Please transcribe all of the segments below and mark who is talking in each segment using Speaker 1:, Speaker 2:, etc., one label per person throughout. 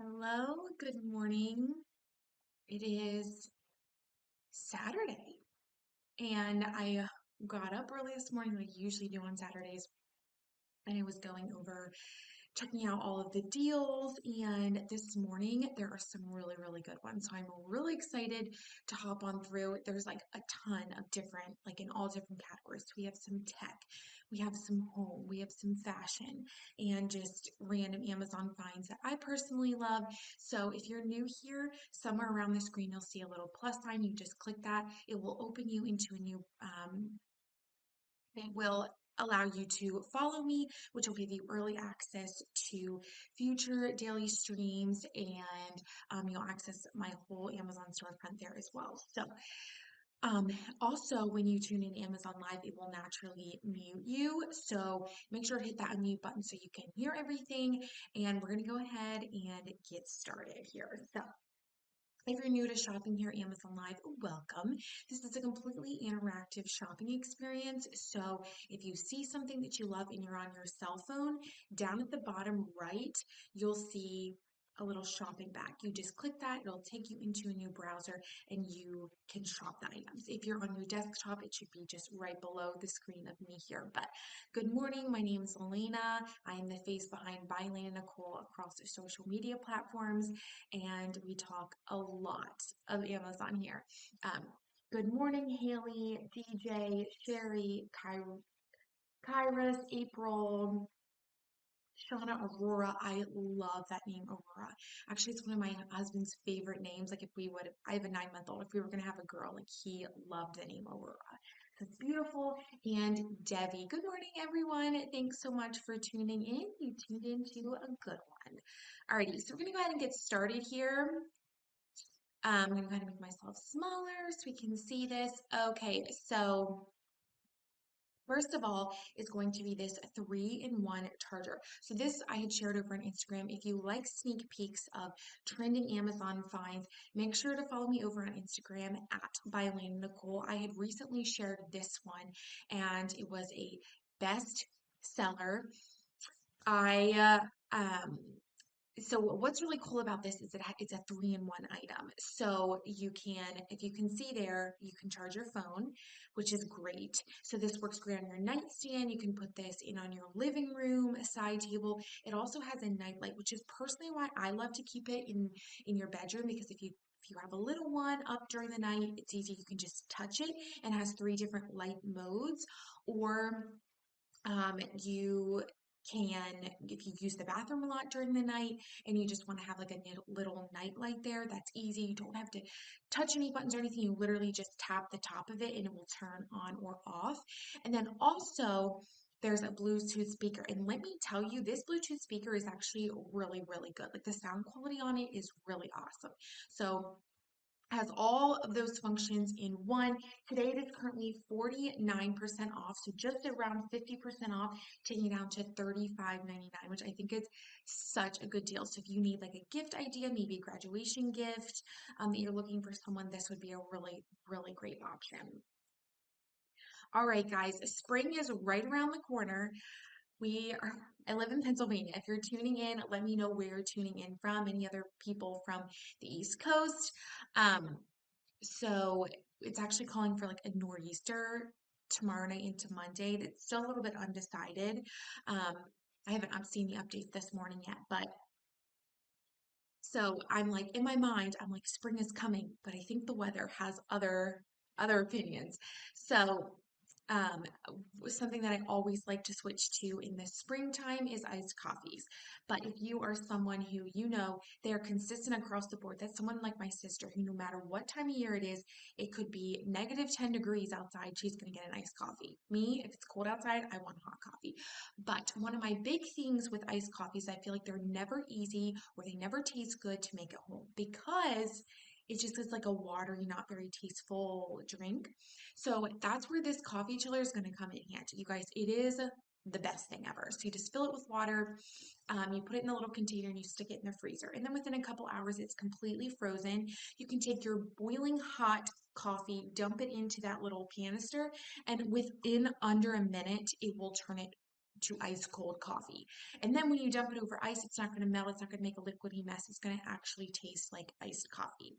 Speaker 1: Hello, good morning. It is Saturday, and I got up early this morning like I usually do on Saturdays, and I was going over checking out all of the deals. And this morning, there are some really, really good ones. So I'm really excited to hop on through. There's like a ton of different, like in all different categories. So we have some tech, we have some home, we have some fashion, and just random Amazon finds that I personally love. So if you're new here, somewhere around the screen, you'll see a little plus sign. You just click that, it will open you into a new it will allow you to follow me, which will give you early access to future daily streams, and you'll access my whole Amazon storefront there as well. So, um, also, when you tune in Amazon Live, it will naturally mute you. So make sure to hit that unmute button so you can hear everything. And we're going to go ahead and get started here. So, if you're new to shopping here at Amazon Live, welcome. This is a completely interactive shopping experience. So if you see something that you love and you're on your cell phone, down at the bottom right, you'll see a little shopping bag. You just click that, it'll take you into a new browser and you can shop the items. If you're on your desktop, it should be just right below the screen of me here. But good morning, my name is Elena. I am the face behind By Elena Nicole across the social media platforms, and we talk a lot of Amazon here. Um, Good morning, Haley, DJ, Sherry, Kairos, April, Shauna, Aurora. I love that name, Aurora. Actually, it's one of my husband's favorite names. Like if we would, I have a 9-month-old. If we were gonna have a girl, like he loved the name Aurora. So it's beautiful. And Debbie, good morning, everyone. Thanks so much for tuning in. You tuned into a good one. Alrighty, so we're gonna go ahead and get started here. I'm going to go ahead and make myself smaller so we can see this. Okay, so first of all is going to be this 3-in-1 charger. So this I had shared over on Instagram. If you like sneak peeks of trending Amazon finds, make sure to follow me over on Instagram at By Elena Nicole. I had recently shared this one and it was a best seller. I so what's really cool about this is it's a 3-in-1 item. So you can, if you can see there, you can charge your phone, which is great. So this works great on your nightstand. You can put this in on your living room, a side table. It also has a nightlight, which is personally why I love to keep it in your bedroom, because if you have a little one up during the night, it's easy. You can just touch it, and it has 3 different light modes. Or you can, if you use the bathroom a lot during the night and you just want to have like a little night light there, that's easy. You don't have to touch any buttons or anything. You literally just tap the top of it and it will turn on or off. And then also, there's a Bluetooth speaker. And let me tell you, this Bluetooth speaker is actually really, really good. Like the sound quality on it is really awesome. So has all of those functions in one. Today it is currently 49% off, so just around 50% off, taking it down to $35.99, which I think is such a good deal. So if you need like a gift idea, maybe a graduation gift, that you're looking for someone, this would be a really, really great option. All right, guys, spring is right around the corner. I live in Pennsylvania. If you're tuning in, let me know where you're tuning in from. Any other people from the East Coast? Um, so it's actually calling for like a nor'easter tomorrow night into Monday. It's still a little bit undecided. Um, I haven't seen the update this morning yet, but so I'm like in my mind, I'm like spring is coming, but I think the weather has other opinions. So um, something that I always like to switch to in the springtime is iced coffees. But if you are someone who they are consistent across the board, that's someone like my sister who no matter what time of year it is, it could be -10 degrees outside, she's gonna get an iced coffee. Me, if it's cold outside, I want hot coffee. But one of my big things with iced coffees, I feel like they're never easy or they never taste good to make at home because it just is like a watery, not very tasteful drink. So that's where this coffee chiller is going to come in handy. You guys, it is the best thing ever. So you just fill it with water, you put it in a little container and you stick it in the freezer. And then within a couple hours, it's completely frozen. You can take your boiling hot coffee, dump it into that little canister, and within under a minute, it will turn it to ice cold coffee. And then when you dump it over ice, it's not going to melt. It's not going to make a liquidy mess. It's going to actually taste like iced coffee.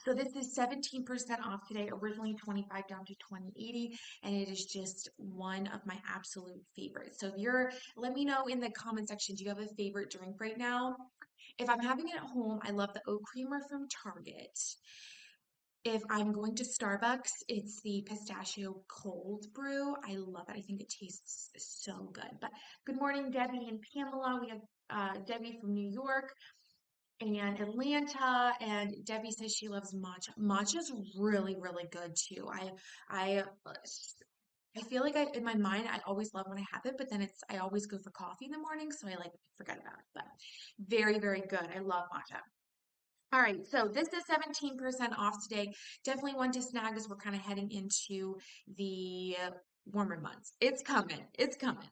Speaker 1: So this is 17% off today, originally 25 down to 20.80, and it is just one of my absolute favorites. So if you're, let me know in the comment section, do you have a favorite drink right now? If I'm having it at home, I love the oat creamer from Target. If I'm going to Starbucks, it's the pistachio cold brew. I love it. I think it tastes so good. But good morning, Debbie and Pamela. We have Debbie from New York and Atlanta, and Debbie says she loves matcha. Matcha's really, really good too. I, I feel like in my mind, I always love when I have it, but then I always go for coffee in the morning, so I like forget about it. But very, very good. I love matcha. All right, so this is 17% off today. Definitely one to snag as we're kind of heading into the warmer months. It's coming. It's coming.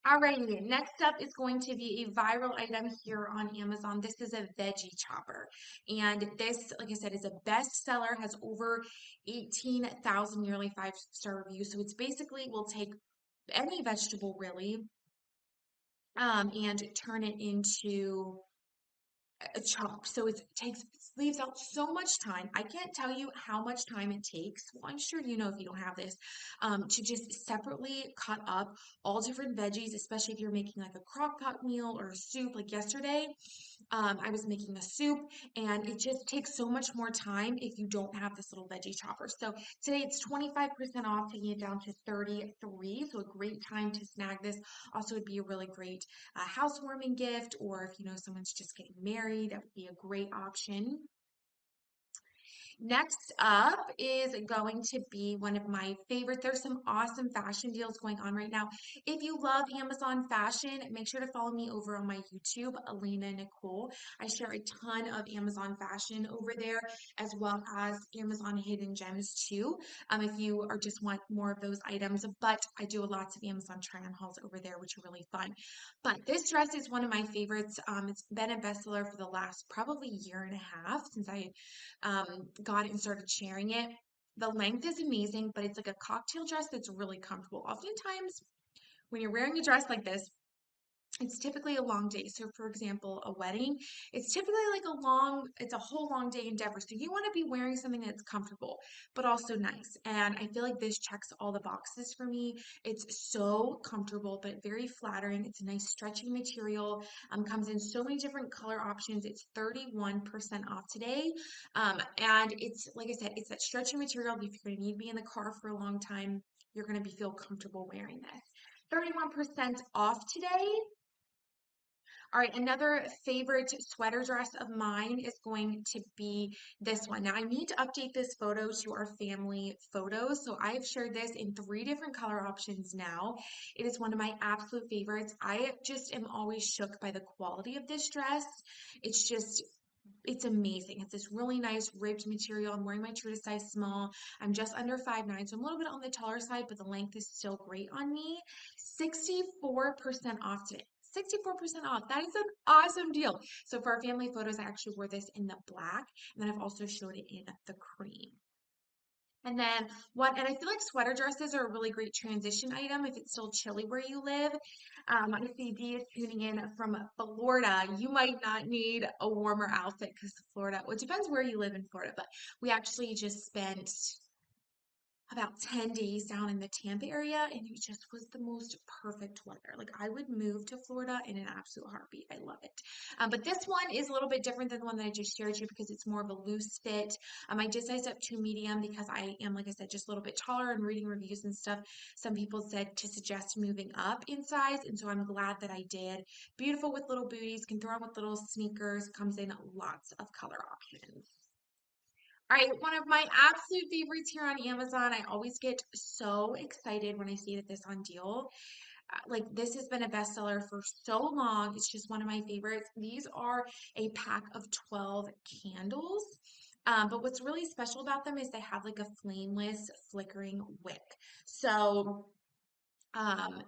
Speaker 1: Alrighty, next up is going to be a viral item here on Amazon. This is a veggie chopper. And this, like I said, is a bestseller, has over 18,000 nearly five-star reviews. So it's basically, will take any vegetable really, and turn it into a chop. So it leaves out so much time. I can't tell you how much time it takes. Well, I'm sure you know if you don't have this, to just separately cut up all different veggies, especially if you're making like a crock pot meal or a soup. Like yesterday, I was making a soup, and it just takes so much more time if you don't have this little veggie chopper. So today it's 25% off, taking it down to 33. So a great time to snag this. Also, would be a really great housewarming gift, or if you know someone's just getting married, that would be a great option. Next up is going to be one of my favorites. There's some awesome fashion deals going on right now. If you love Amazon fashion, make sure to follow me over on my YouTube, Elena Nicole. I share a ton of Amazon fashion over there, as well as Amazon hidden gems too. If you are just want more of those items, but I do lots of Amazon try-on hauls over there, which are really fun. But this dress is one of my favorites. It's been a bestseller for the last probably year and a half since I got it and started sharing it. The length is amazing, but it's like a cocktail dress that's really comfortable. Oftentimes, when you're wearing a dress like this, it's typically a long day. So for example, a wedding, it's typically like it's a whole long day endeavor. So you want to be wearing something that's comfortable, but also nice. And I feel like this checks all the boxes for me. It's so comfortable, but very flattering. It's a nice stretchy material. Comes in so many different color options. It's 31% off today. And it's, like I said, it's that stretchy material. If you're going to need to be in the car for a long time, you're going to feel comfortable wearing this. 31% off today. All right, another favorite sweater dress of mine is going to be this one. Now, I need to update this photo to our family photos. So I've shared this in 3 different color options now. It is one of my absolute favorites. I just am always shook by the quality of this dress. It's amazing. It's this really nice ribbed material. I'm wearing my true to size small. I'm just under 5'9", so I'm a little bit on the taller side, but the length is still great on me. 64% off today. 64% off. That is an awesome deal. So for our family photos, I actually wore this in the black, and then I've also showed it in the cream. And then and I feel like sweater dresses are a really great transition item if it's still chilly where you live. I see Dee is tuning in from Florida. You might not need a warmer outfit because Florida, well, it depends where you live in Florida, but we actually just spent about 10 days down in the Tampa area, and it just was the most perfect weather. Like, I would move to Florida in an absolute heartbeat. I love it. But this one is a little bit different than the one that I just shared you because it's more of a loose fit. I did size up to medium because I am, like I said, just a little bit taller, and reading reviews and stuff. Some people said to suggest moving up in size, and so I'm glad that I did. Beautiful with little booties, can throw on with little sneakers, comes in lots of color options. All right, one of my absolute favorites here on Amazon. I always get so excited when I see that this on deal. Like, this has been a bestseller for so long. It's just one of my favorites. These are a pack of 12 candles. But what's really special about them is they have like a flameless flickering wick. So um,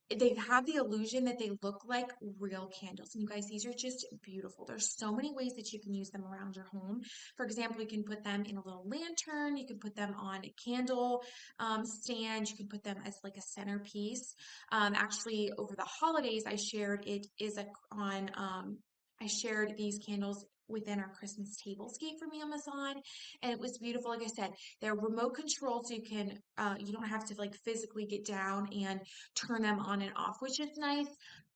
Speaker 1: they have the illusion that they look like real candles. And you guys, these are just beautiful. There's so many ways that you can use them around your home. For example, you can put them in a little lantern. You can put them on a candle stand. You can put them as like a centerpiece. Actually, over the holidays, I shared it is a on. I shared these candles within our Christmas tablescape from Amazon, and it was beautiful. Like I said, they're remote controlled, so you don't have to like physically get down and turn them on and off, which is nice.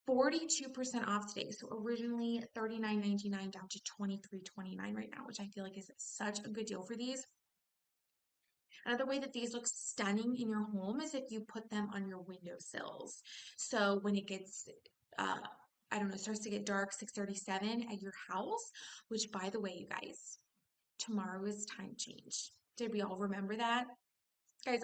Speaker 1: 42% off today. So originally $39.99 down to $23.29 right now, which I feel like is such a good deal for these. Another way that these look stunning in your home is if you put them on your windowsills. So when it gets uh I don't know, starts to get dark, 6:37 at your house, which by the way, you guys, tomorrow is time change. Did we all remember that? Guys,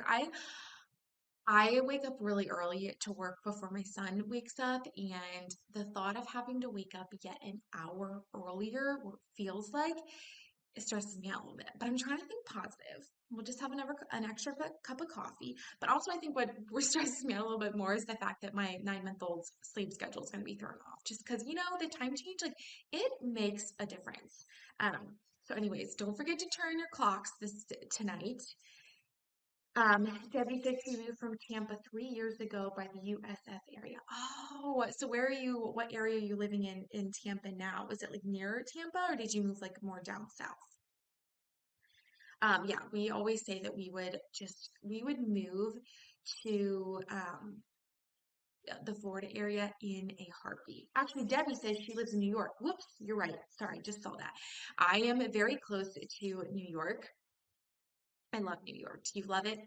Speaker 1: I wake up really early to work before my son wakes up, and the thought of having to wake up yet an hour earlier, what feels like, it stresses me out a little bit. But I'm trying to think positive. We'll just have an extra cup of coffee. But also, I think what stresses me out a little bit more is the fact that my 9-month-old's sleep schedule is going to be thrown off. Just because, the time change, like, it makes a difference. So anyways, don't forget to turn your clocks tonight. Debbie said she moved from Tampa 3 years ago by the USF area. Oh, so what area are you living in Tampa now? Is it like near Tampa, or did you move like more down south? Yeah, we always say that we would move to the Florida area in a heartbeat. Actually, Debbie says she lives in New York. Whoops, you're right. Sorry, just saw that. I am very close to New York. I love New York. Do you love it?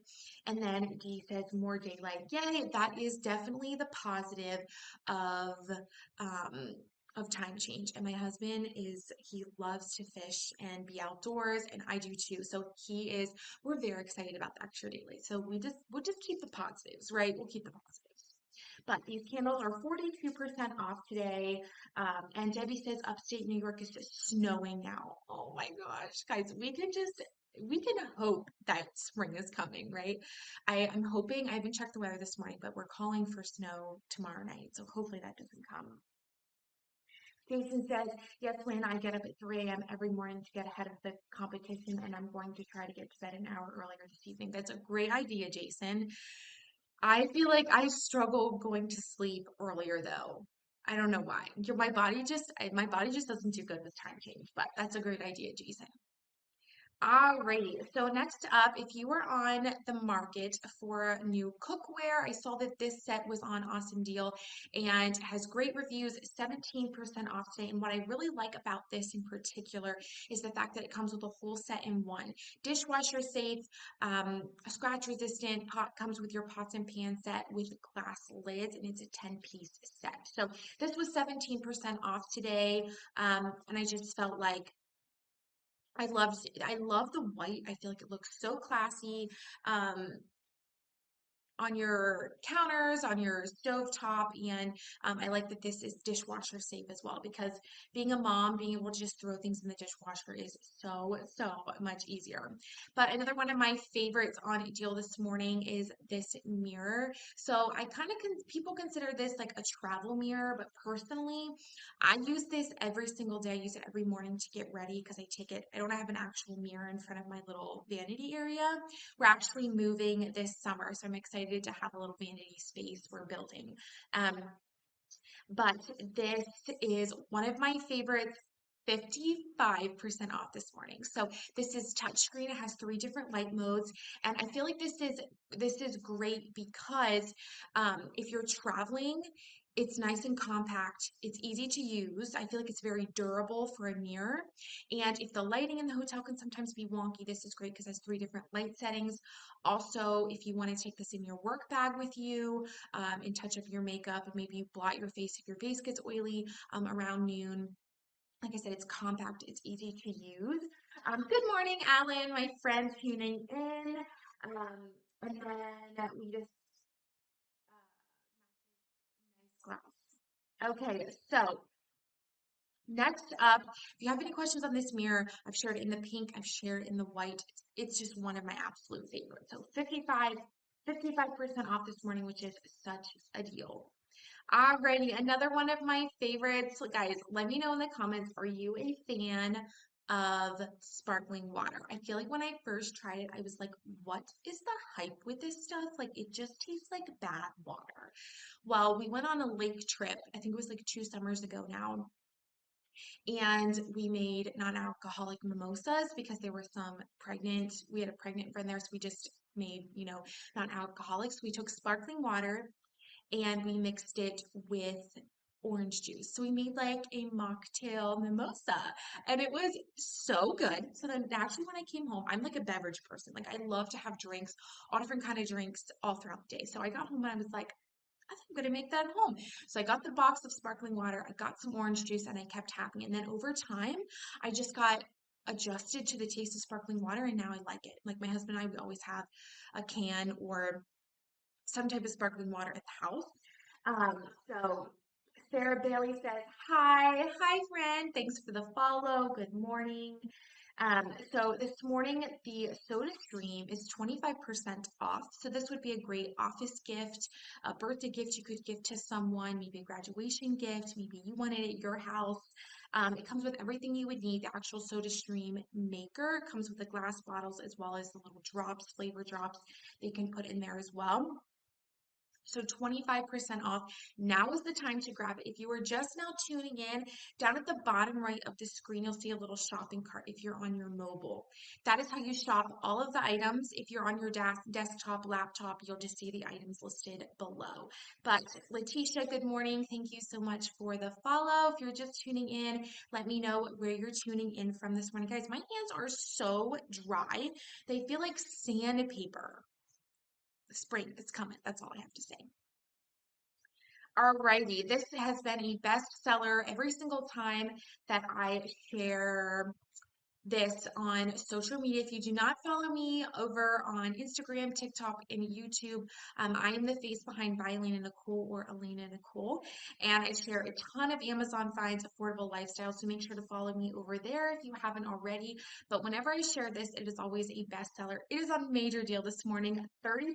Speaker 1: And then Dee says more daylight. Yay, that is definitely the positive of um of time change. And my husband he loves to fish and be outdoors, and I do too. So we're very excited about the extra daylight. So we'll just keep the positives, right? We'll keep the positives. But these candles are 42% off today. And Debbie says upstate New York is just snowing now. Oh my gosh, guys, we can hope that spring is coming, right? I'm hoping, I haven't checked the weather this morning, but we're calling for snow tomorrow night. So hopefully that doesn't come. Jason says, yes, Lynn, I get up at 3 a.m. every morning to get ahead of the competition, and I'm going to try to get to bed an hour earlier this evening. That's a great idea, Jason. I feel like I struggle going to sleep earlier though. I don't know why. My body just doesn't do good with time change, but that's a great idea, Jason. Alrighty, so next up, if you are on the market for new cookware, I saw that this set was on Awesome Deal and has great reviews, 17% off today. And what I really like about this in particular is the fact that it comes with a whole set in one. Dishwasher safe, scratch resistant, comes with your pots and pan set with glass lids, and it's a 10-piece set. So this was 17% off today, and I just felt like I love the white. I feel like it looks so classy. Um, on your counters, on your stove top, and I like that this is dishwasher safe as well because being a mom, being able to just throw things in the dishwasher is so much easier. But another one of my favorites on deal this morning is this mirror. So I kind of people consider this like a travel mirror, but personally, I use this every single day. I use it every morning to get ready because I don't have an actual mirror in front of my little vanity area. We're actually moving this summer, so I'm excited to have a little vanity space we're building. Um, but this is one of my favorites. 55% off this morning. So this is touchscreen. It has 3 different light modes, and I feel like this is great because if you're traveling, it's nice and compact. It's easy to use. I feel like it's very durable for a mirror. And if the lighting in the hotel can sometimes be wonky, this is great because it has 3 different light settings. Also, if you want to take this in your work bag with you and touch up your makeup, and maybe you blot your face if your face gets oily around noon. Like I said, it's compact, it's easy to use. Good morning, Alan, my friend tuning in. And then we just nice glass. Okay, so next up, if you have any questions on this mirror, I've shared it in the pink, I've shared it in the white. It's just one of my absolute favorites. So 55 55% off this morning, which is such a deal. Alrighty, another one of my favorites. Guys, let me know in the comments, are you a fan of sparkling water? I feel like when I first tried it, I was like, what is the hype with this stuff? Like, it just tastes like bad water. Well, we went on a lake trip, I think it was like 2 summers ago now, and we made non-alcoholic mimosas because there were some pregnant, we had a pregnant friend there, so we just made, non-alcoholics. We took sparkling water and we mixed it with orange juice. So we made like a mocktail mimosa and it was so good. So then naturally when I came home, I'm like a beverage person. Like I love to have drinks, all different kind of drinks all throughout the day. So I got home and I was like, I think I'm gonna make that at home. So I got the box of sparkling water, I got some orange juice, and I kept having it. And then over time, I just got adjusted to the taste of sparkling water, and now I like it. Like my husband and I, we always have a can or some type of sparkling water at the house. So Sarah Bailey says, hi, hi friend. Thanks for the follow. Good morning. So this morning the soda stream is 25% off. So this would be a great office gift, a birthday gift you could give to someone, maybe a graduation gift, maybe you want it at your house. It comes with everything you would need. The actual soda stream maker comes with the glass bottles as well as the little drops, flavor drops they can put in there as well. So 25% off. Now is the time to grab it. If you are just now tuning in, down at the bottom right of the screen, you'll see a little shopping cart if you're on your mobile. That is how you shop all of the items. If you're on your desktop, laptop, you'll just see the items listed below. But Letitia, good morning. Thank you so much for the follow. If you're just tuning in, let me know where you're tuning in from this morning. Guys, my hands are so dry. They feel like sandpaper. Spring is coming. That's all I have to say. Alrighty, this has been a bestseller every single time that I share this on social media. If you do not follow me over on Instagram, TikTok, and YouTube, I am the face behind by Elena Nicole or Elena Nicole, and I share a ton of Amazon finds, affordable lifestyle. So make sure to follow me over there if you haven't already. But whenever I share this, it is always a bestseller. It is on major deal this morning, 30%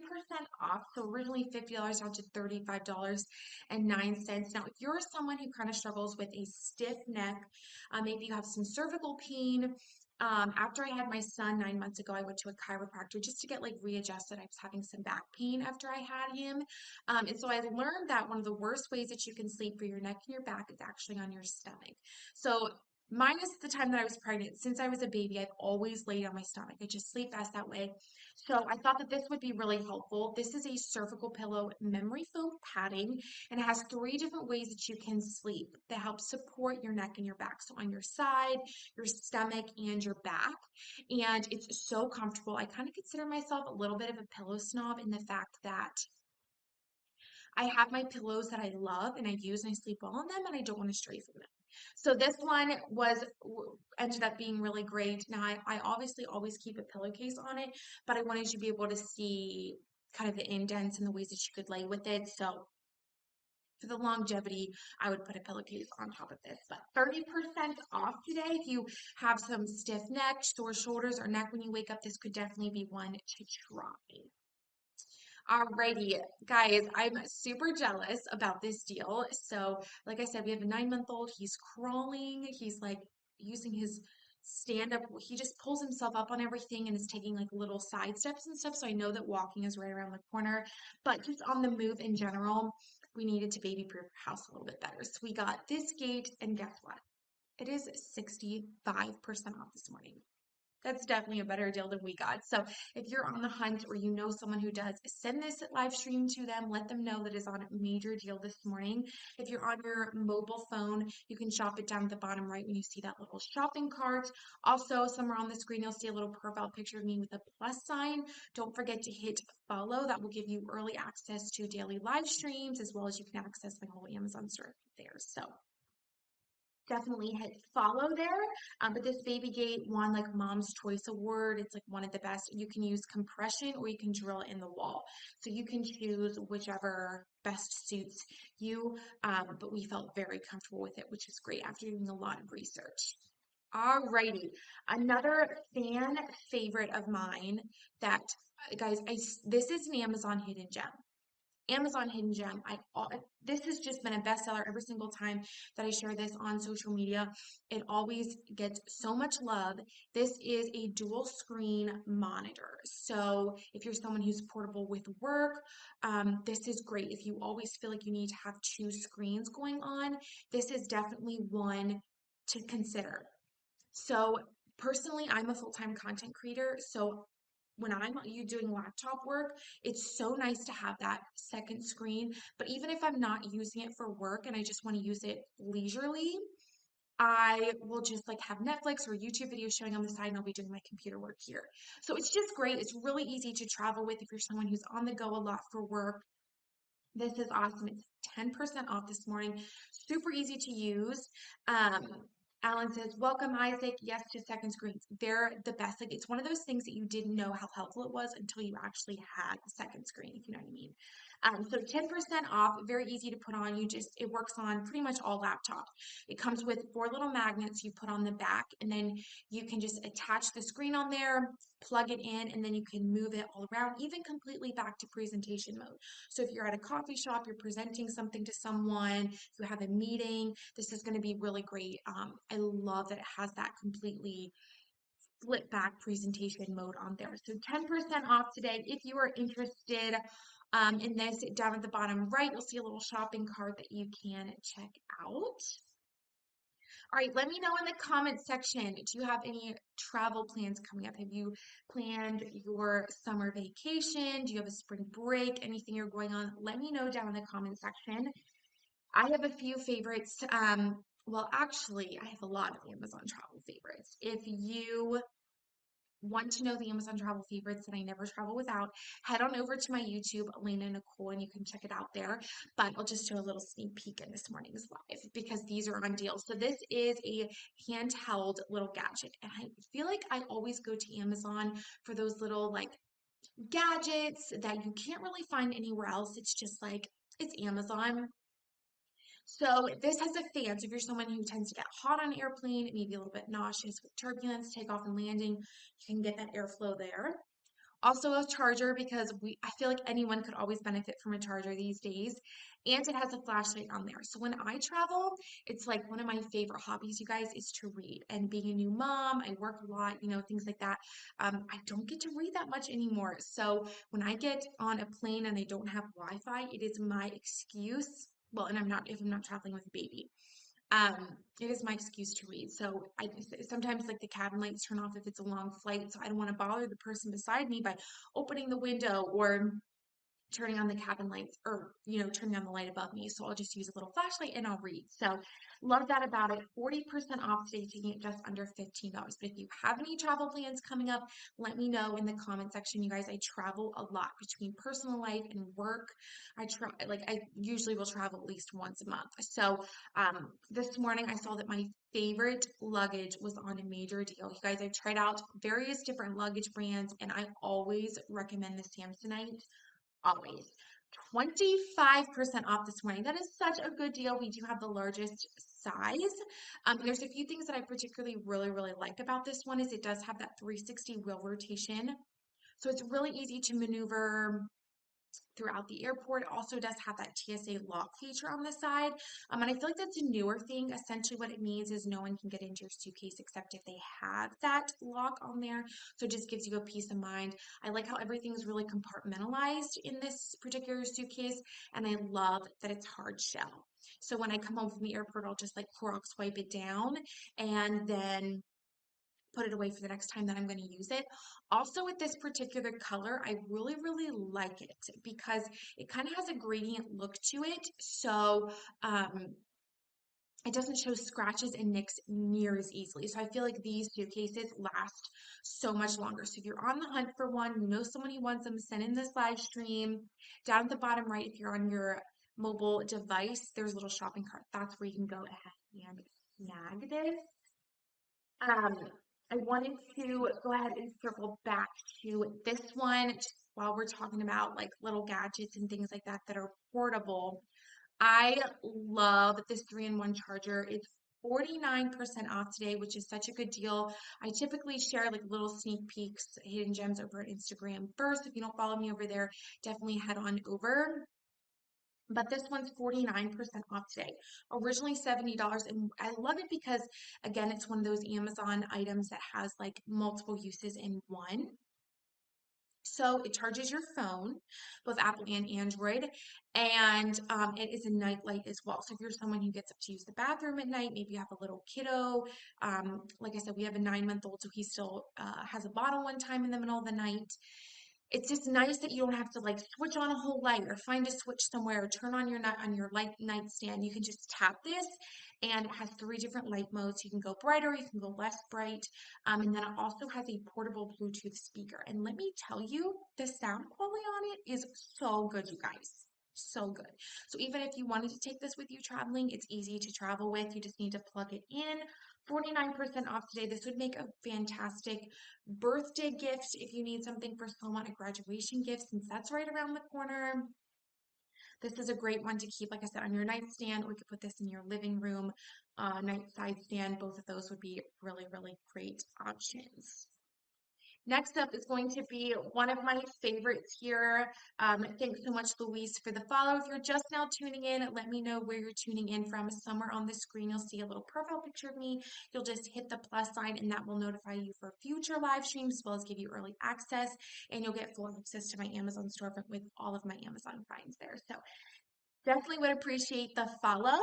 Speaker 1: off. So originally $50 down to $35.09. Now, if you're someone who kind of struggles with a stiff neck, maybe you have some cervical pain, after I had my son 9 months ago, I went to a chiropractor just to get like readjusted. I was having some back pain after I had him. And so I learned that one of the worst ways that you can sleep for your neck and your back is actually on your stomach. So minus the time that I was pregnant, since I was a baby, I've always laid on my stomach. I just sleep best that way. So I thought that this would be really helpful. This is a cervical pillow memory foam padding, and it has 3 different ways that you can sleep that help support your neck and your back. So on your side, your stomach, and your back. And it's so comfortable. I kind of consider myself a little bit of a pillow snob in the fact that I have my pillows that I love and I use and I sleep well on them and I don't want to stray from them. So this one ended up being really great. Now I obviously always keep a pillowcase on it, but I wanted you to be able to see kind of the indents and the ways that you could lay with it. So for the longevity, I would put a pillowcase on top of this. But 30% off today. If you have some stiff neck, sore shoulders, or neck when you wake up, this could definitely be one to try. Alrighty, guys, I'm super jealous about this deal. So, like I said, we have a 9-month-old. He's crawling. He's like using his stand up. He just pulls himself up on everything and is taking like little side steps and stuff. So I know that walking is right around the corner, but just on the move in general, we needed to baby proof our house a little bit better. So we got this gate, and guess what? It is 65% off this morning. That's definitely a better deal than we got. So if you're on the hunt or you know someone who does, send this live stream to them. Let them know that it's on a major deal this morning. If you're on your mobile phone, you can shop it down at the bottom right when you see that little shopping cart. Also, somewhere on the screen, you'll see a little profile picture of me with a plus sign. Don't forget to hit follow. That will give you early access to daily live streams as well as you can access my whole Amazon store there. So definitely hit follow there. But this Baby Gate won like Mom's Choice Award. It's like one of the best. You can use compression or you can drill in the wall. So you can choose whichever best suits you. But we felt very comfortable with it, which is great after doing a lot of research. Alrighty, another fan favorite of mine that, guys, this is an Amazon hidden gem. Amazon hidden gem. This has just been a bestseller every single time that I share this on social media. It always gets so much love. This is a dual screen monitor. So if you're someone who's portable with work, this is great. If you always feel like you need to have two screens going on, this is definitely one to consider. So personally, I'm a full-time content creator. So when I'm you doing laptop work, it's so nice to have that second screen. But even if I'm not using it for work and I just want to use it leisurely, I will just like have Netflix or YouTube videos showing on the side and I'll be doing my computer work here. So it's just great. It's really easy to travel with if you're someone who's on the go a lot for work. This is awesome. It's 10% off this morning. Super easy to use. Um, Alan says, welcome, Isaac. Yes to second screens. They're the best. Like it's one of those things that you didn't know how helpful it was until you actually had the second screen, if you know what I mean. So 10% off, very easy to put on. It works on pretty much all laptops. It comes with 4 little magnets you put on the back, and then you can just attach the screen on there, plug it in, and then you can move it all around, even completely back to presentation mode. So if you're at a coffee shop, you're presenting something to someone, if you have a meeting, this is going to be really great. I love that it has that completely flip back presentation mode on there. So 10% off today. If you are interested in this, down at the bottom right, you'll see a little shopping cart that you can check out. All right, let me know in the comments section. Do you have any travel plans coming up? Have you planned your summer vacation? Do you have a spring break? Anything you're going on? Let me know down in the comment section. I have a few favorites. Well, actually, I have a lot of Amazon travel favorites. If you want to know the Amazon travel favorites that I never travel without, head on over to my YouTube, Elena Nicole, and you can check it out there. But I'll just do a little sneak peek in this morning's live because these are on deal. So this is a handheld little gadget. And I feel like I always go to Amazon for those little like gadgets that you can't really find anywhere else. It's just like, it's Amazon. So this has a fan. So if you're someone who tends to get hot on an airplane, maybe a little bit nauseous with turbulence, takeoff and landing, you can get that airflow there. Also a charger because I feel like anyone could always benefit from a charger these days. And it has a flashlight on there. So when I travel, it's like one of my favorite hobbies, you guys, is to read. And being a new mom, I work a lot, things like that. I don't get to read that much anymore. So when I get on a plane and I don't have Wi-Fi, it is my excuse. Well, and if I'm not traveling with a baby. It is my excuse to read. So I sometimes like the cabin lights turn off if it's a long flight, so I don't want to bother the person beside me by opening the window or turning on the cabin lights or turning on the light above me. So I'll just use a little flashlight and I'll read. So love that about it. 40% off today, taking it just under $15. But if you have any travel plans coming up, let me know in the comment section. You guys, I travel a lot between personal life and work. I usually will travel at least once a month. So this morning I saw that my favorite luggage was on a major deal. You guys, I've tried out various different luggage brands and I always recommend the Samsonite. Always. 25% off this morning. That is such a good deal. We do have the largest size. There's a few things that I particularly really like about this one is it does have that 360 wheel rotation. So it's really easy to maneuver throughout the airport. It also does have that TSA lock feature on the side. And I feel like that's a newer thing. Essentially what it means is no one can get into your suitcase except if they have that lock on there. So it just gives you a peace of mind. I like how everything's really compartmentalized in this particular suitcase. And I love that it's hard shell. So when I come home from the airport, I'll just like Clorox wipe it down and then put it away for the next time that I'm going to use it. Also with this particular color, I really like it because it kind of has a gradient look to it. So it doesn't show scratches and nicks near as easily. So I feel like these suitcases last so much longer. So if you're on the hunt for one, you know someone who wants them, send in this live stream. Down at the bottom right, if you're on your mobile device, there's a little shopping cart. That's where you can go ahead and snag this. Um, I wanted to go ahead and circle back to this one while we're talking about like little gadgets and things like that that are portable. I love this 3-in-1 charger. It's 49% off today, which is such a good deal. I typically share like little sneak peeks, hidden gems over at Instagram first. If you don't follow me over there, definitely head on over. But this one's 49% off today. Originally $70. And I love it because, again, it's one of those Amazon items that has like multiple uses in one. So it charges your phone, both Apple and Android, and it is a night light as well. So if you're someone who gets up to use the bathroom at night, maybe you have a little kiddo. Like I said, we have a 9-month-old, so he still has a bottle one time in the middle of the night. It's just nice that you don't have to like switch on a whole light or find a switch somewhere or turn on your light nightstand. You can just tap this and it has 3 different light modes. You can go brighter, you can go less bright. And then it also has a portable Bluetooth speaker. And let me tell you, the sound quality on it is so good, you guys. So good. So even if you wanted to take this with you traveling, it's easy to travel with. You just need to plug it in. 49% off today. This would make a fantastic birthday gift if you need something for someone, a graduation gift, since that's right around the corner. This is a great one to keep, like I said, on your nightstand, or you could put this in your living room, nightside stand. Both of those would be really, really great options. Next up is going to be one of my favorites here. Thanks so much, Louise, for the follow. If you're just now tuning in, let me know where you're tuning in from. Somewhere on the screen, you'll see a little profile picture of me. You'll just hit the plus sign, and that will notify you for future live streams, as well as give you early access, and you'll get full access to my Amazon storefront with all of my Amazon finds there. So definitely would appreciate the follow.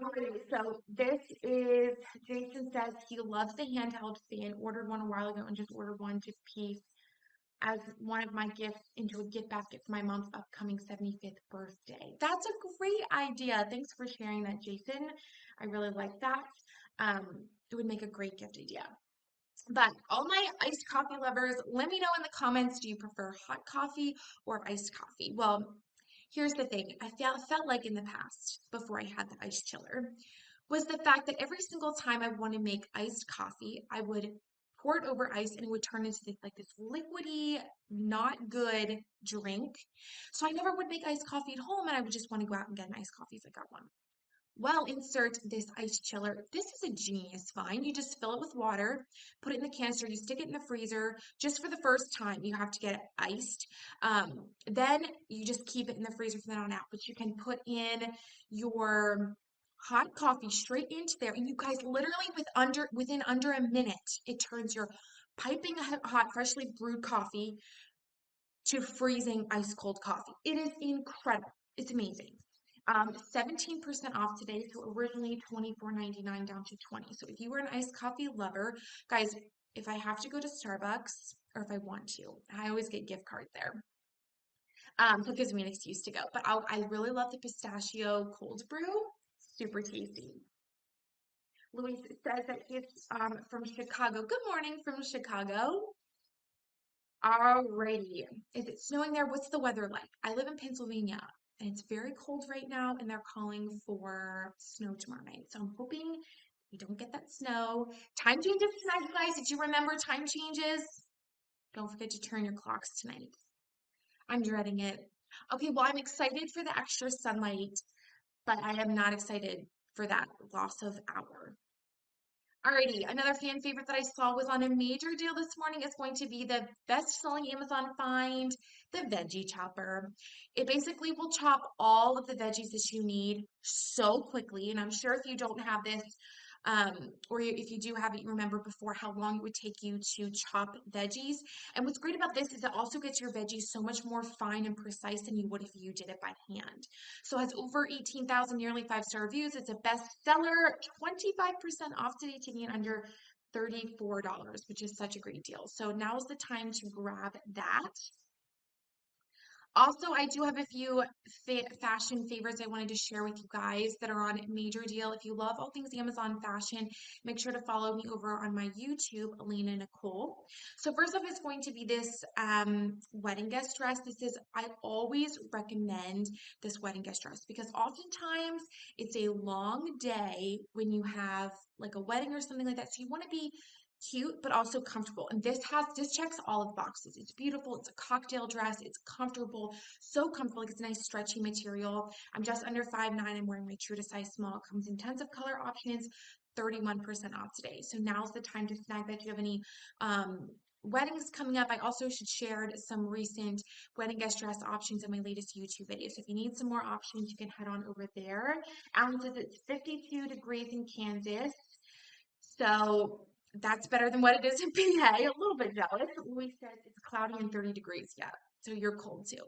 Speaker 1: Okay, so this is, Jason says he loves the handheld fan, ordered one a while ago and just ordered one to piece as one of my gifts into a gift basket for my mom's upcoming 75th birthday. That's a great idea. Thanks for sharing that, Jason. I really like that. It would make a great gift idea. But all my iced coffee lovers, let me know in the comments, do you prefer hot coffee or iced coffee? Well, here's the thing. I felt like in the past, before I had the ice chiller, was the fact that every single time I want to make iced coffee, I would pour it over ice and it would turn into this liquidy, not good drink. So I never would make iced coffee at home and I would just want to go out and get an iced coffee if I got one. Well, insert this ice chiller. This is a genius find. You just fill it with water, put it in the canister, you stick it in the freezer. Just for the first time, you have to get it iced. Then you just keep it in the freezer from then on out. But you can put in your hot coffee straight into there, and you guys literally within under a minute, it turns your piping hot, freshly brewed coffee to freezing ice cold coffee. It is incredible. It's amazing. 17% off today, so originally $24.99 down to $20. So if you were an iced coffee lover, guys, if I have to go to Starbucks or if I want to, I always get gift cards there. So it gives me an excuse to go. But I really love the pistachio cold brew. Super tasty. Luis says that he's from Chicago. Good morning from Chicago. Alrighty. Is it snowing there? What's the weather like? I live in Pennsylvania and it's very cold right now and they're calling for snow tomorrow night. So I'm hoping we don't get that snow. Time changes tonight, guys. Did you remember time changes? Don't forget to turn your clocks tonight. I'm dreading it. Okay, well, I'm excited for the extra sunlight, but I am not excited for that loss of hour. Alrighty, another fan favorite that I saw was on a major deal this morning. Is going to be the best-selling Amazon find, the veggie chopper. It basically will chop all of the veggies that you need so quickly. And I'm sure if you don't have this, if you do have it, you remember before how long it would take you to chop veggies. And what's great about this is it also gets your veggies so much more fine and precise than you would if you did it by hand. So it has over 18,000 nearly 5-star reviews. It's a bestseller, 25% off today, taking it under $34, which is such a great deal. So now's the time to grab that. Also, I do have a few fashion favorites I wanted to share with you guys that are on major deal. If you love all things Amazon fashion, make sure to follow me over on my YouTube, Elena Nicole. So first up is going to be this wedding guest dress. I always recommend this wedding guest dress because oftentimes it's a long day when you have like a wedding or something like that. So you want to be cute but also comfortable, and this checks all of the boxes. It's beautiful, it's a cocktail dress, it's comfortable, so comfortable. Like, it's a nice stretchy material. I'm just under 5'9". I'm wearing my true to size small. It comes in tons of color options. 31% off today, so now's the time to snag that. If you have any weddings coming up, I also should share some recent wedding guest dress options in my latest YouTube video, so if you need some more options, you can head on over there. Alan says it's 52 degrees in Kansas. So that's better than what it is in PA. A little bit jealous. Louis says it's cloudy and 30 degrees. Yeah. So you're cold too.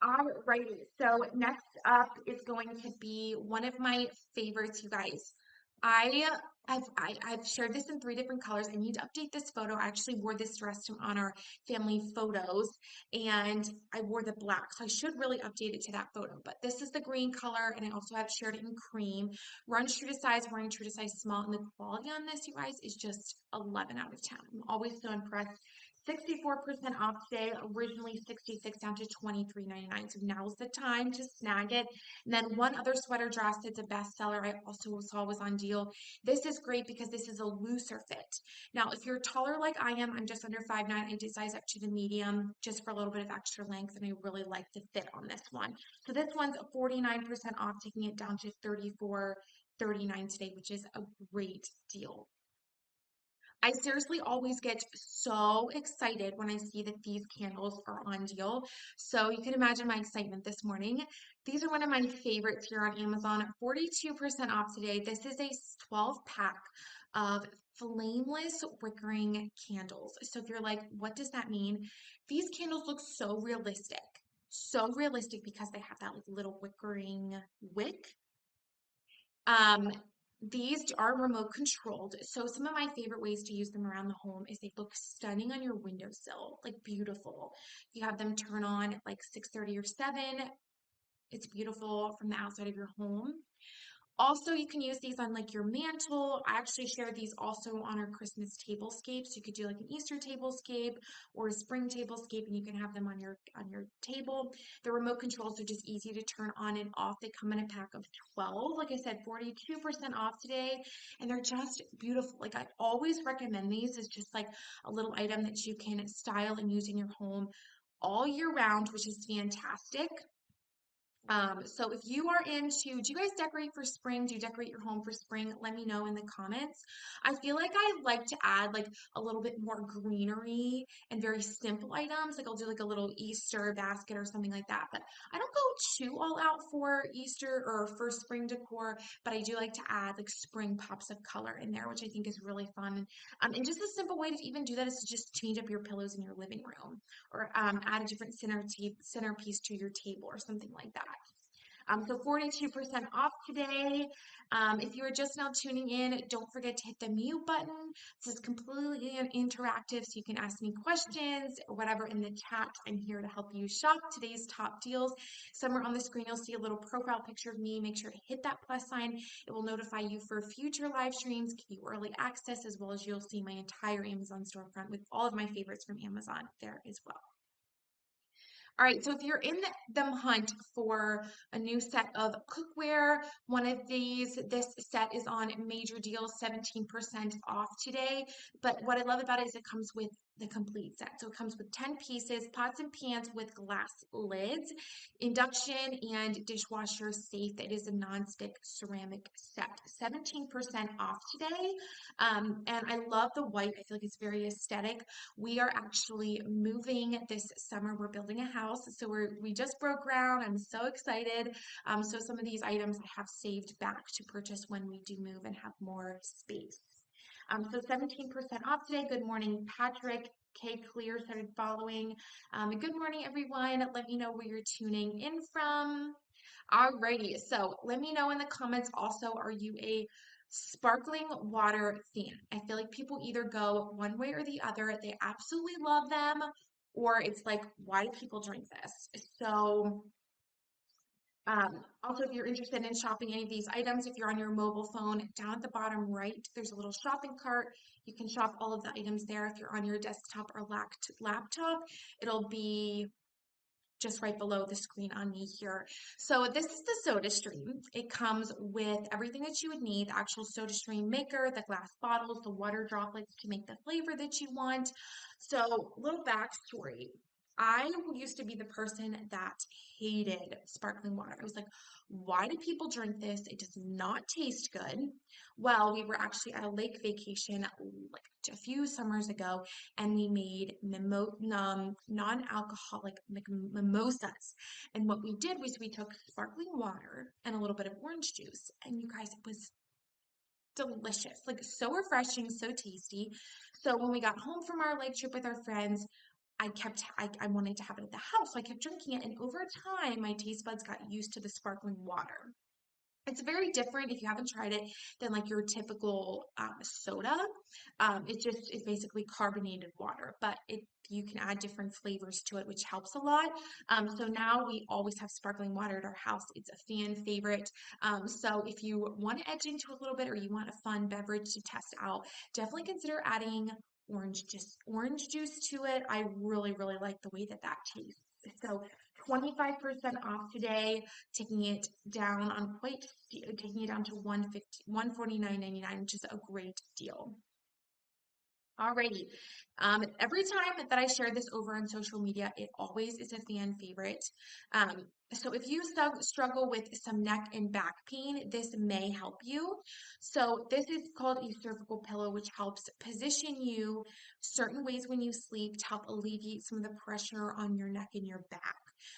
Speaker 1: Alrighty, so next up is going to be one of my favorites, you guys. I I've shared this in 3 different colors. I need to update this photo. I actually wore this dress on our family photos, and I wore the black, so I should really update it to that photo. But this is the green color, and I also have shared it in cream. Runs true to size, wearing true to size small, and the quality on this, you guys, is just 11 out of 10. I'm always so impressed. 64% off today, originally 66 down to 23.99. So now's the time to snag it. And then one other sweater dress that's a bestseller I also saw was on deal. This is great because this is a looser fit. Now, if you're taller like I am, I'm just under 5'9". I did size up to the medium just for a little bit of extra length, and I really like the fit on this one. So this one's 49% off, taking it down to 34.39 today, which is a great deal. I seriously always get so excited when I see that these candles are on deal. So you can imagine my excitement this morning. These are one of my favorites here on Amazon. 42% off today. This is a 12 pack of Flameless wickering candles. So if you're like, what does that mean? These candles look so realistic. So realistic because they have that like little wickering wick. Um, these are remote controlled. So some of my favorite ways to use them around the home is they look stunning on your windowsill, like beautiful. You have them turn on at like 6:30 or 7. It's beautiful from the outside of your home. Also, you can use these on like your mantle. I actually share these also on our Christmas tablescape. So you could do like an Easter tablescape or a spring tablescape, and you can have them on your table. The remote controls are just easy to turn on and off. They come in a pack of 12. Like I said, 42% off today, and they're just beautiful. Like, I always recommend these as just like a little item that you can style and use in your home all year round, which is fantastic. So if you are into, do you guys decorate for spring? Do you decorate your home for spring? Let me know in the comments. I feel like I like to add like a little bit more greenery and very simple items. Like, I'll do like a little Easter basket or something like that. But I don't go too all out for Easter or for spring decor, but I do like to add like spring pops of color in there, which I think is really fun. And just a simple way to even do that is to just change up your pillows in your living room, or add a different centerpiece to your table or something like that. So 42% off today. If you are just now tuning in, don't forget to hit the mute button. This is completely interactive, so you can ask me questions or whatever in the chat. I'm here to help you shop today's top deals. Somewhere on the screen, you'll see a little profile picture of me. Make sure to hit that plus sign. It will notify you for future live streams, give you early access, as well as you'll see my entire Amazon storefront with all of my favorites from Amazon there as well. All right, so if you're in the hunt for a new set of cookware, one of this set is on major deal, 17% off today. But what I love about it is it comes with the complete set. So it comes with 10 pieces, pots and pans with glass lids, induction and dishwasher safe. It is a nonstick ceramic set, 17% off today. And I love the white. I feel like it's very aesthetic. We are actually moving this summer. We're building a house, so we just broke ground. I'm so excited. So some of these items I have saved back to purchase when we do move and have more space. So 17% off today. Good morning, Patrick. K Clear started following. Good morning, everyone. Let me know where you're tuning in from. Alrighty, so let me know in the comments also, are you a sparkling water fan? I feel like people either go one way or the other. They absolutely love them, or it's like, why do people drink this? So, also, if you're interested in shopping any of these items, if you're on your mobile phone, down at the bottom right, there's a little shopping cart. You can shop all of the items there. If you're on your desktop or laptop, it'll be just right below the screen on me here. So this is the soda stream. It comes with everything that you would need, the actual soda stream maker, the glass bottles, the water droplets to make the flavor that you want. So little backstory. I used to be the person that hated sparkling water. I was like, why do people drink this? It does not taste good. Well, we were actually at a lake vacation like a few summers ago, and we made non-alcoholic mimosas. And what we did was we took sparkling water and a little bit of orange juice. And you guys, it was delicious, like so refreshing, so tasty. So when we got home from our lake trip with our friends, I wanted to have it at the house. So I kept drinking it. And over time, my taste buds got used to the sparkling water. It's very different if you haven't tried it than like your typical soda. It's basically carbonated water, but you can add different flavors to it, which helps a lot. So now we always have sparkling water at our house. It's a fan favorite. So if you want to edge into a little bit or you want a fun beverage to test out, definitely consider adding orange juice to it. I really, really like the way that that tastes. So 25% off today, taking it down taking it down to 149.99, which is a great deal. Alrighty. Every time that I share this over on social media, it always is a fan favorite. So if you struggle with some neck and back pain, this may help you. So this is called a cervical pillow, which helps position you certain ways when you sleep to help alleviate some of the pressure on your neck and your back.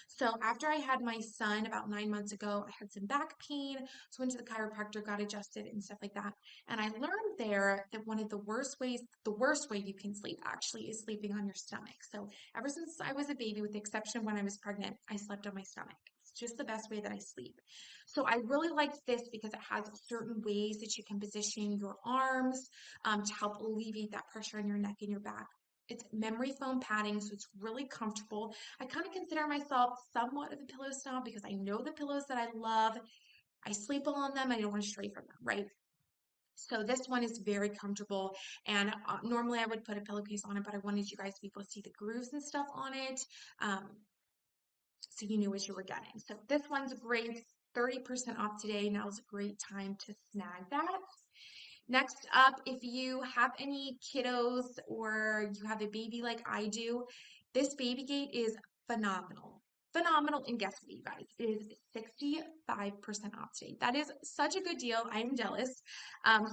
Speaker 1: So after I had my son about 9 months ago, I had some back pain, so went to the chiropractor, got adjusted and stuff like that. And I learned there that one of the worst way you can sleep actually is sleeping on your stomach. So ever since I was a baby, with the exception of when I was pregnant, I slept on my stomach. It's just the best way that I sleep. So I really liked this because it has certain ways that you can position your arms to help alleviate that pressure on your neck and your back. It's memory foam padding, so it's really comfortable. I kind of consider myself somewhat of a pillow snob because I know the pillows that I love. I sleep well on them. I don't want to stray from them, right? So this one is very comfortable, and normally I would put a pillowcase on it, but I wanted you guys to be able to see the grooves and stuff on it, um, so you knew what you were getting. So this one's great, 30% off today. Now is a great time to snag that. Next up, if you have any kiddos or you have a baby like I do, this baby gate is phenomenal. Phenomenal. And guess what, you guys? It is 65% off today. That is such a good deal. I am jealous.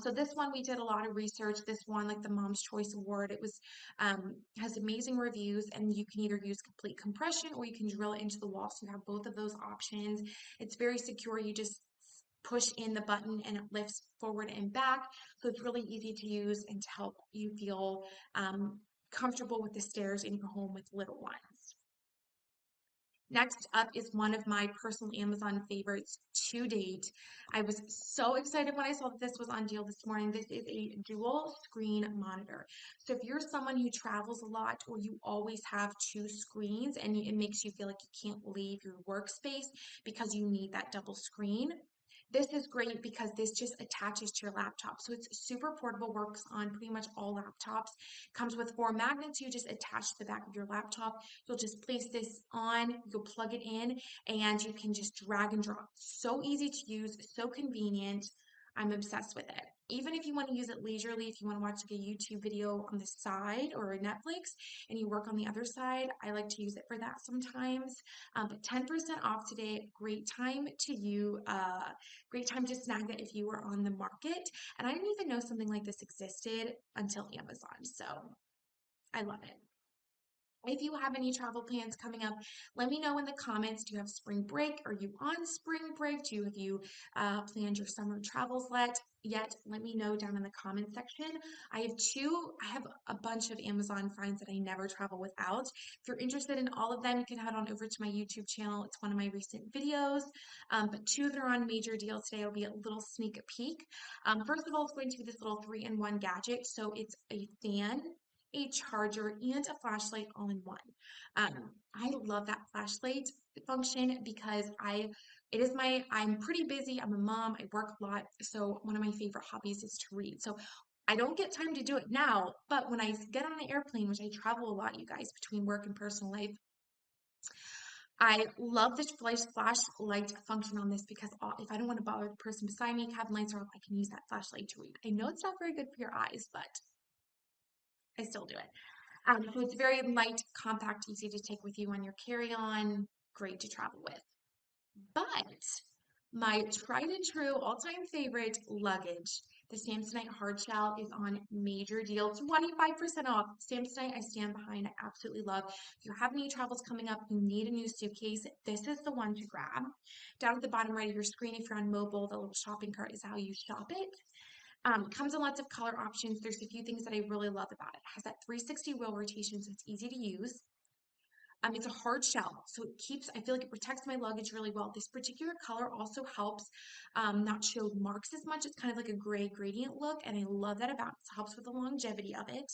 Speaker 1: So this one, we did a lot of research. This one, like the Mom's Choice Award, it was has amazing reviews, and you can either use complete compression or you can drill it into the wall. So you have both of those options. It's very secure. You just push in the button and it lifts forward and back. So it's really easy to use and to help you feel comfortable with the stairs in your home with little ones. Next up is one of my personal Amazon favorites to date. I was so excited when I saw that this was on deal this morning. This is a dual screen monitor. So if you're someone who travels a lot or you always have two screens and it makes you feel like you can't leave your workspace because you need that double screen, this is great because this just attaches to your laptop. So it's super portable, works on pretty much all laptops. Comes with 4 magnets you just attach to the back of your laptop. You'll just place this on, you'll plug it in, and you can just drag and drop. So easy to use, so convenient. I'm obsessed with it. Even if you want to use it leisurely, if you want to watch like a YouTube video on the side or a Netflix and you work on the other side, I like to use it for that sometimes. But 10% off today, great time to snag that if you were on the market. And I didn't even know something like this existed until Amazon. So I love it. If you have any travel plans coming up, let me know in the comments. Do you have spring break? Are you on spring break? Have you planned your summer travels yet? Let me know down in the comment section. I have a bunch of Amazon finds that I never travel without. If you're interested in all of them, you can head on over to my YouTube channel. It's one of my recent videos. But 2 that are on major deal today will be a little sneak peek. First of all, it's going to be this little 3-in-1 gadget. So it's a fan, a charger, and a flashlight all in one. I love that flashlight function because I'm pretty busy. I'm a mom. I work a lot. So one of my favorite hobbies is to read. So I don't get time to do it now, but when I get on an airplane, which I travel a lot, you guys, between work and personal life, I love the flashlight function on this because if I don't want to bother the person beside me, cabin lights are off, I can use that flashlight to read. I know it's not very good for your eyes, but I still do it. So it's very light, compact, easy to take with you on your carry-on, great to travel with. But my tried and true all-time favorite luggage, the Samsonite hard shell, is on major deal, 25% off. Samsonite, I stand behind. I absolutely love. If you have any travels coming up, you need a new suitcase, this is the one to grab. Down at the bottom right of your screen, if you're on mobile, the little shopping cart is how you shop it. Comes in lots of color options. There's a few things that I really love about it. It has that 360 wheel rotation, so it's easy to use. It's a hard shell, so it keeps, I feel like it protects my luggage really well. This particular color also helps not show marks as much. It's kind of like a gray gradient look, and I love that about it. It helps with the longevity of it.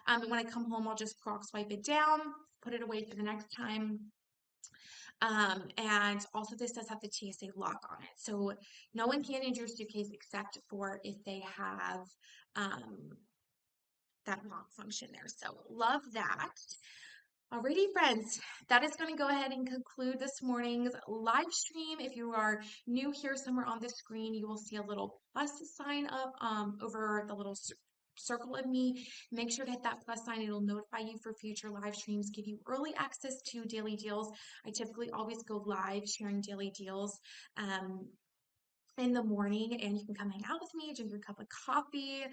Speaker 1: And when I come home, I'll just cross wipe it down, put it away for the next time. And also this does have the TSA lock on it. So no one can enter your suitcase except for if they have that lock function there. So love that. Alrighty, friends, that is going to go ahead and conclude this morning's live stream. If you are new here, somewhere on the screen, you will see a little plus sign up over the little circle of me. Make sure to hit that plus sign. It'll notify you for future live streams, give you early access to daily deals. I typically always go live sharing daily deals. In the morning, and you can come hang out with me, drink your cup of coffee.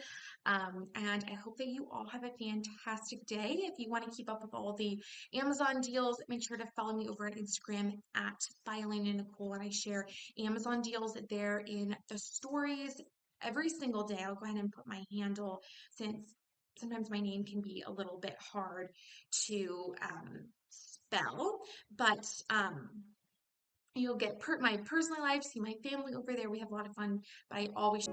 Speaker 1: And I hope that you all have a fantastic day. If you want to keep up with all the Amazon deals, make sure to follow me over on Instagram at @ByElena_Nicole, and I share Amazon deals there in the stories every single day. I'll go ahead and put my handle, since sometimes my name can be a little bit hard to spell, but you'll get my personal life, see my family over there. We have a lot of fun, but I always